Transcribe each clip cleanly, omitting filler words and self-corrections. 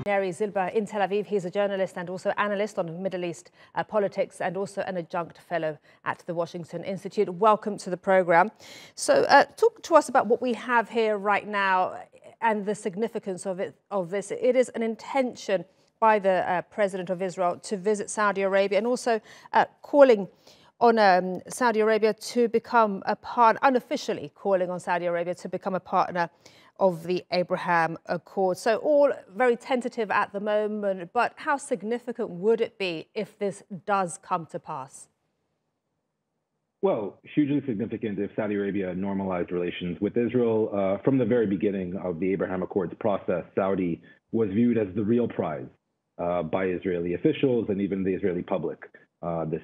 Neri Zilber in Tel Aviv. He's a journalist and also analyst on Middle East politics and also an adjunct fellow at the Washington Institute. Welcome to the program. So talk to us about what we have here right now and the significance of this. It is an intention by the President of Israel to visit Saudi Arabia and also calling on Saudi Arabia to become a partner, unofficially calling on Saudi Arabia to become a partner of the Abraham Accords. So all very tentative at the moment, but how significant would it be if this does come to pass? Well, hugely significant if Saudi Arabia normalized relations with Israel. From the very beginning of the Abraham Accords process, Saudi was viewed as the real prize by Israeli officials and even the Israeli public. This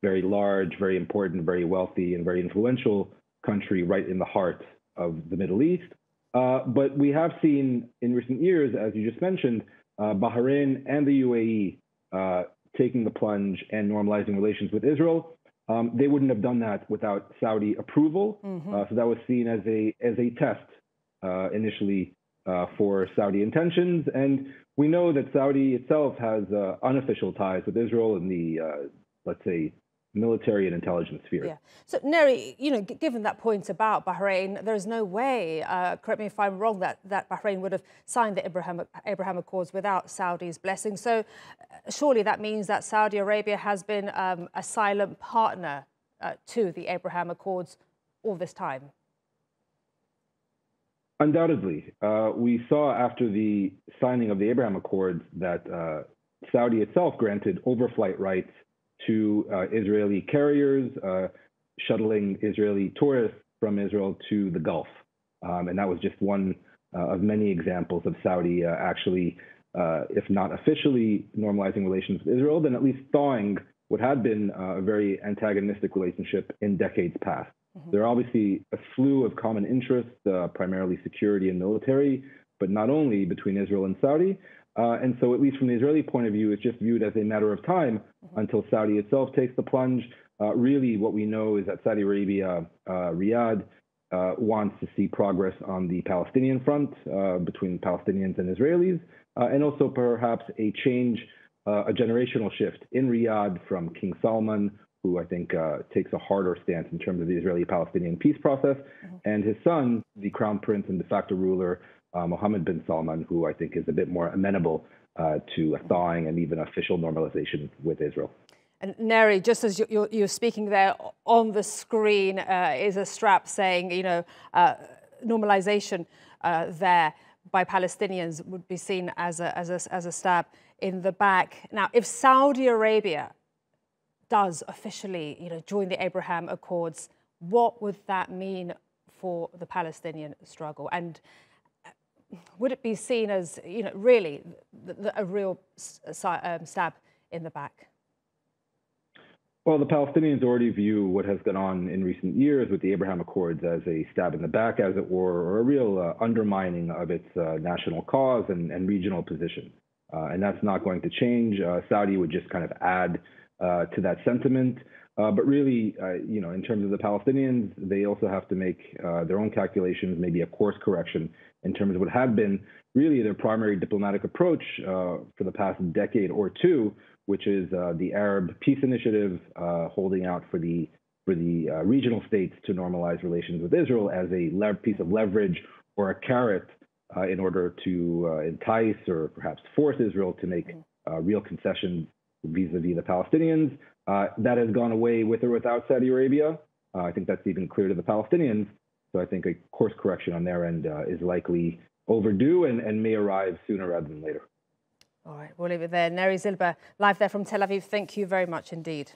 very large, very important, very wealthy, and very influential country right in the heart of the Middle East. But we have seen in recent years, as you just mentioned, Bahrain and the UAE taking the plunge and normalizing relations with Israel. They wouldn't have done that without Saudi approval. So that was seen as a test initially for Saudi intentions. And we know that Saudi itself has unofficial ties with Israel in the, let's say, military and intelligence sphere. Yeah. So, Neri, given that point about Bahrain, there's no way, correct me if I'm wrong, that Bahrain would have signed the Abraham Accords without Saudi's blessing. So surely that means that Saudi Arabia has been a silent partner to the Abraham Accords all this time. Undoubtedly. We saw after the signing of the Abraham Accords that Saudi itself granted overflight rights to Israeli carriers, shuttling Israeli tourists from Israel to the Gulf. And that was just one of many examples of Saudi actually, if not officially normalizing relations with Israel, then at least thawing what had been a very antagonistic relationship in decades past. There are obviously a slew of common interests, primarily security and military, but not only between Israel and Saudi. And so at least from the Israeli point of view, it's just viewed as a matter of time until Saudi itself takes the plunge. Really, what we know is that Saudi Arabia, Riyadh, wants to see progress on the Palestinian front between Palestinians and Israelis, and also perhaps a change, a generational shift in Riyadh from King Salman, who I think takes a harder stance in terms of the Israeli-Palestinian peace process, and his son, the crown prince and de facto ruler, Mohammed bin Salman, who I think is a bit more amenable to a thawing and even official normalization with Israel. And Neri, just as you're speaking there, on the screen is a strap saying, normalization there by Palestinians would be seen as a stab in the back. Now, if Saudi Arabia does officially, join the Abraham Accords, what would that mean for the Palestinian struggle? And would it be seen as, really a real stab in the back? Well, the Palestinians already view what has gone on in recent years with the Abraham Accords as a stab in the back, as it were, or a real undermining of its national cause and regional position. And that's not going to change. Saudi would just kind of add to that sentiment. But really, in terms of the Palestinians, they also have to make their own calculations, maybe a course correction in terms of what had been really their primary diplomatic approach for the past decade or two, which is the Arab Peace Initiative, holding out for the regional states to normalize relations with Israel as a piece of leverage or a carrot in order to entice or perhaps force Israel to make real concessions vis-a-vis the Palestinians. That has gone away with or without Saudi Arabia. I think that's even clear to the Palestinians. So I think a course correction on their end is likely overdue and may arrive sooner rather than later. All right, we'll leave it there. Neri Zilber, live there from Tel Aviv. Thank you very much indeed.